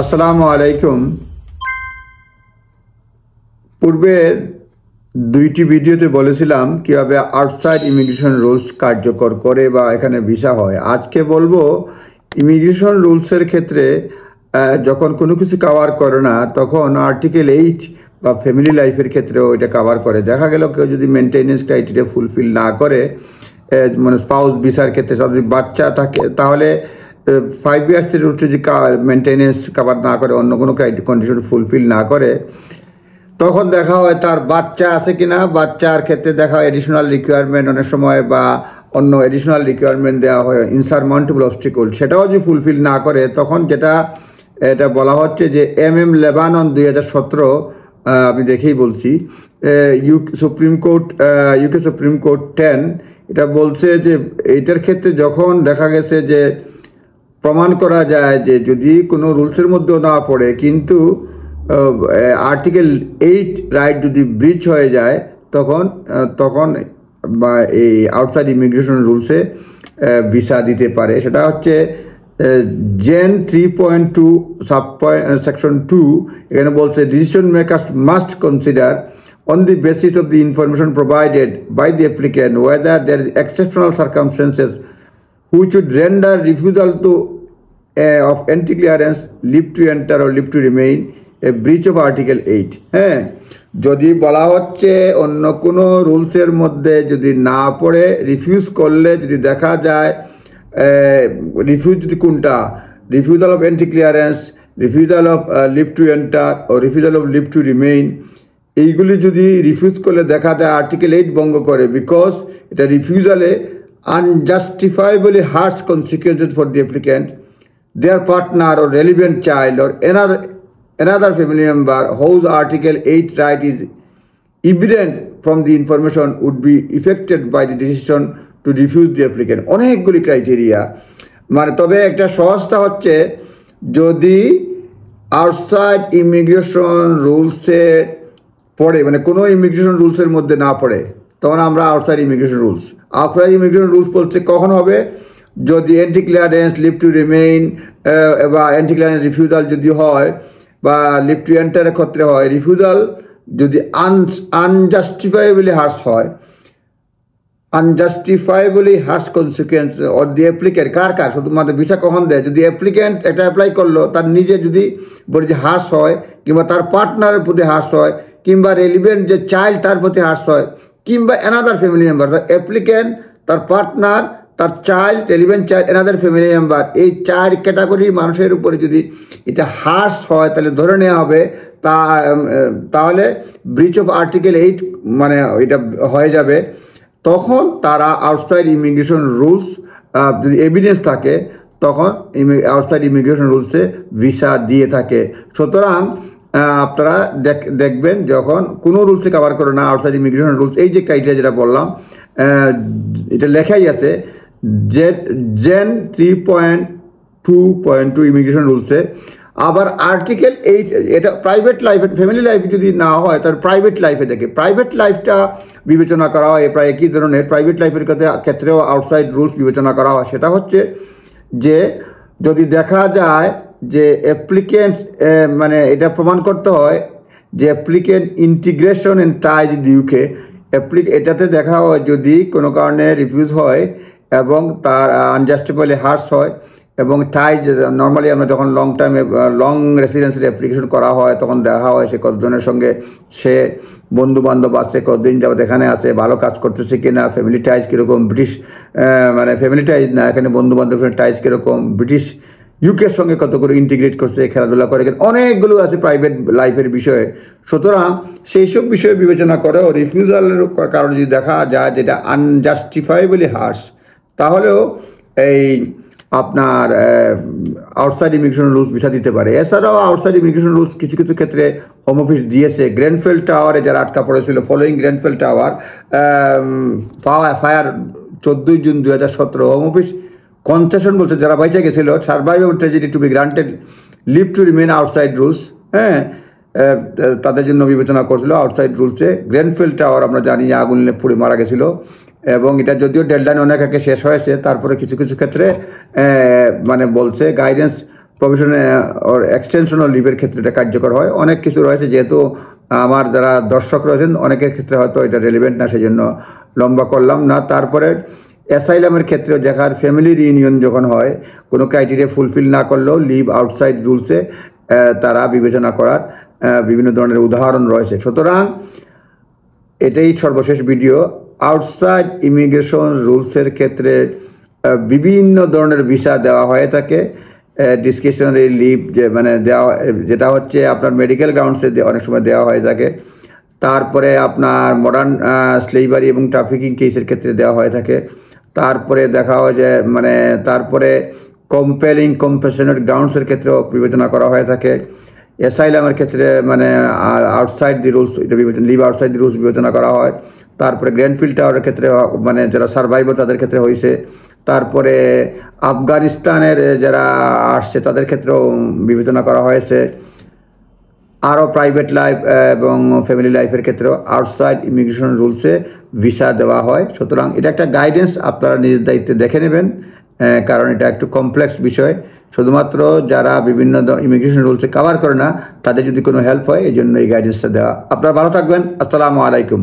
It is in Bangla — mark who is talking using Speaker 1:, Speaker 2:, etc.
Speaker 1: আসসালামু আলাইকুম। পূর্বে দুইটি ভিডিওতে বলেছিলাম কিভাবে আউটসাইড ইমিগ্রেশন রুলস কার্যকর করে বা এখানে ভিসা হয়। আজকে বলবো ইমিগ্রেশন রুলসের ক্ষেত্রে যখন কোনো কিছু কভার করে না তখন আর্টিকেল 8 বা ফ্যামিলি লাইফের ক্ষেত্রেও এটা কভার করে। দেখা গেল কেউ যদি মেনটেনেন্স ক্রাইটেরিয়া ফুলফিল না করে, মানে স্পাউস ভিসার ক্ষেত্রে যদি বাচ্চা থাকে তাহলে 5 ইয়ার্সের উঠে যদি মেনটেনেন্স কভার না করে, অন্য কোনো কন্ডিশন ফুলফিল না করে, তখন দেখা হয় তার বাচ্চা আছে কিনা। বাচ্চার ক্ষেত্রে দেখা হয় এডিশনাল রিকোয়ারমেন্ট অনেক সময় বা অন্য এডিশনাল রিকোয়ারমেন্ট দেওয়া হয়, ইনসারমাউন্টেবল অবস্টিকল, সেটাও যদি ফুলফিল না করে তখন এটা বলা হচ্ছে যে লেবানন 2017, আমি দেখেই বলছি, ইউকে সুপ্রিম কোর্ট 10 এটা বলছে যে এইটার ক্ষেত্রে যখন দেখা গেছে যে প্রমাণ করা যায় যে যদি কোনো রুলসের মধ্যেও না পড়ে কিন্তু আর্টিকেল 8 রাইট যদি ব্রিচ হয়ে যায় তখন বা এই আউটসাইড ইমিগ্রেশন রুলসে ভিসা দিতে পারে। সেটা হচ্ছে জেন 3.2 সেকশন 2। এখানে বলছে decision makers must consider on the basis of the information provided by the applicant whether there is exceptional circumstances which should render refusal of entry clearance, leave to enter or leave to remain a breach of Article 8। হ্যাঁ, যদি বলা হচ্ছে অন্য কোনো রুলসের মধ্যে যদি না পড়ে রিফিউজ করলে যদি দেখা যায় রিফিউজ যদি কোনটা, refusal of entry clearance, refusal of leave to enter ও refusal of leave to remain, এইগুলি যদি রিফিউজ করলে দেখা যায় আর্টিকেল 8 ভঙ্গ করে, বিকজ এটা রিফিউজালে unjustifiably harsh consequences for the applicant, their partner or relevant child or another family member whose Article 8 right is evident from the information would be affected by the decision to refuse the applicant। অনেকগুলি ক্রাইটেরিয়া, মানে তবে একটা সহজটা হচ্ছে যদি আউটসাইড ইমিগ্রেশন রুলসে পড়ে, মানে কোনো ইমিগ্রেশন রুলসের মধ্যে না পড়ে, তখন আমরা আউটসাইড ইমিগ্রেশন রুলস বলছে কখন হবে, যদি entry clearance, leave to remain বা এন্ট্রি ক্লিয়ারেন্স রিফিউজাল যদি হয় বা লিভ টু এন্টারের ক্ষেত্রে হয়, রিফিউজাল যদি আনজাস্টিফাইবলি হার্শ হয়, unjustifiably harsh consequence or the applicant, কার শুধুমাত্র ভিসা কখন দেয়, যদি অ্যাপ্লিক্যান্ট এটা অ্যাপ্লাই করলো তার নিজে যদি বলে যে হার্শ হয়, কিংবা তার পার্টনারের প্রতি হার্শ হয়, কিংবা রেলিভেন্ট যে চাইল্ড তার প্রতি হার্শ হয়, কিংবা অ্যানাদার ফ্যামিলি মেম্বার, অ্যাপ্লিক্যান্ট, তার পার্টনার, তার child, relevant child, another family member, এই 4 ক্যাটাগরি মানুষের উপরে যদি এটা হার্শ হয় তাহলে ধরে নেওয়া হবে তাহলে ব্রিচ অফ আর্টিকেল 8 মানে এটা হয়ে যাবে। তখন তারা আউটসাইড ইমিগ্রেশন রুলস যদি এভিডেন্স থাকে তখন আউটসাইড ইমিগ্রেশন রুলসে ভিসা দিয়ে থাকে। সুতরাং আপনারা দেখবেন যখন কোনো রুলসে কভার করে না আউটসাইড ইমিগ্রেশন রুলস, এই যে ক্রাইটেরিয়া যেটা বললাম এটা লেখাই আছে জেন 3.2.2 ইমিগ্রেশন রুলসে। আবার আর্টিকেল 8 এটা প্রাইভেট লাইফে, ফ্যামিলি লাইফে যদি না হয় তার প্রাইভেট লাইফে দেখে, প্রাইভেট লাইফটা বিবেচনা করা হয়। প্রায় একই ধরনের প্রাইভেট লাইফের ক্ষেত্রেও আউটসাইড রুলস বিবেচনা করা হয়। সেটা হচ্ছে যে যদি দেখা যায় যে অ্যাপ্লিকেন্ট, মানে এটা প্রমাণ করতে হয় যে applicant integration and ties in UK, এটাতে দেখা হয় যদি কোনো কারণে রিফিউজ হয় এবং তার আনজাস্টিফাইবলি হার্শ হয় এবং টাইজ, নর্মালি আমরা যখন লং রেসিডেন্সের অ্যাপ্লিকেশন করা হয় তখন দেখা হয় সে কতজনের সঙ্গে সে বন্ধু বান্ধব আছে, কতদিন যাবত এখানে আছে, ভালো কাজ করতেছে কিনা, ফ্যামিলি টাইজ কীরকম, ব্রিটিশ মানে ফ্যামিলি টাইজ না, এখানে বন্ধু বান্ধবের টাইজ কীরকম, ব্রিটিশ ইউকের সঙ্গে কত করে ইন্টিগ্রেট করছে, খেলাধুলা করে, অনেকগুলো আছে প্রাইভেট লাইফের বিষয়ে। সুতরাং সেই সব বিষয়ে বিবেচনা করেও রিফিউজালের কারণে যদি দেখা যায় যেটা আনজাস্টিফাইবলি হার্শ, তাহলেও এই আপনার আউটসাইড ইমিগ্রেশন রুলস ভিসা দিতে পারে। এছাড়াও আউটসাইড ইমিগ্রেশন রুলস কিছু কিছু ক্ষেত্রে হোম অফিস দিয়েছে। গ্রেনফেল টাওয়ারে যারা আটকা পড়েছিল, following Grenfell tower fire 14 June 2017, home office concession বলছে যারা বাইচে গেছিল, survival tragedy to be granted leave to remain outside rules, হ্যাঁ, তাদের জন্য বিবেচনা করছিল আউটসাইড রুলসে। গ্রেনফেল টাওয়ার আমরা জানি আগুন পুড়ে মারা গেছিলো এবং এটা যদিও ডেডলাইন অনেক আগে শেষ হয়েছে, তারপরে কিছু কিছু ক্ষেত্রে মানে বলছে গাইডেন্স প্রভিশনে ওর এক্সটেনশনাল লিভের ক্ষেত্রে এটা কার্যকর হয়। অনেক কিছু রয়েছে, যেহেতু আমার যারা দর্শক রয়েছেন অনেকের ক্ষেত্রে হয়তো এটা রেলিভেন্ট না, সেই জন্য লম্বা করলাম না। তারপরে অ্যাসাইলামের ক্ষেত্রেও যেখানে ফ্যামিলি রিইউনিয়ন যখন হয়, কোনো ক্রাইটেরিয়া ফুলফিল না করলেও লিভ আউটসাইড রুলসে তারা বিবেচনা করার বিভিন্ন ধরনের উদাহরণ রয়েছে। সুতরাং এটাই সর্বশেষ ভিডিও। আউটসাইড ইমিগ্রেশন রুলসের ক্ষেত্রে বিভিন্ন ধরনের ভিসা দেওয়া হয়ে থাকে। ডিসক্রিশনারি লিভ যে দেওয়া, যেটা হচ্ছে আপনার মেডিকেল গ্রাউন্ডসে অনেক সময় দেওয়া হয়ে থাকে। তারপরে আপনার মডার্ন স্লেভারি এবং ট্রাফিকিং কেসের ক্ষেত্রে দেওয়া হয়ে থাকে। তারপরে দেখা হয় যে তারপরে কম্পেলিং কম্পেশনের গ্রাউন্ডসের ক্ষেত্রেও বিবেচনা করা হয়ে থাকে। অ্যাসাইলামের ক্ষেত্রে আউটসাইড দি রুলস, এটা বিবেচনা, লিভ আউটসাইড দি রুলস বিবেচনা করা হয়। তারপরে গ্র্যান্ডফিল্ড টাওয়ারের ক্ষেত্রে যারা সার্ভাইভার তাদের ক্ষেত্রে হয়েছে। তারপরে আফগানিস্তানের যারা আসছে তাদের ক্ষেত্রেও বিবেচনা করা হয়েছে। আরও প্রাইভেট লাইফ এবং ফ্যামিলি লাইফের ক্ষেত্রেও আউটসাইড ইমিগ্রেশন রুলসে ভিসা দেওয়া হয়। সুতরাং এটা একটা গাইডেন্স, আপনারা নিজ দায়িত্বে দেখে নেবেন, কারণ এটা একটু কমপ্লেক্স বিষয়। শুধুমাত্র যারা বিভিন্ন ইমিগ্রেশন রুলসে কভার করে না তাদের যদি কোনো হেল্প হয়, এই জন্য এই গাইডেন্সটা দেওয়া। আপনারা ভালো থাকবেন। আসসালামু আলাইকুম।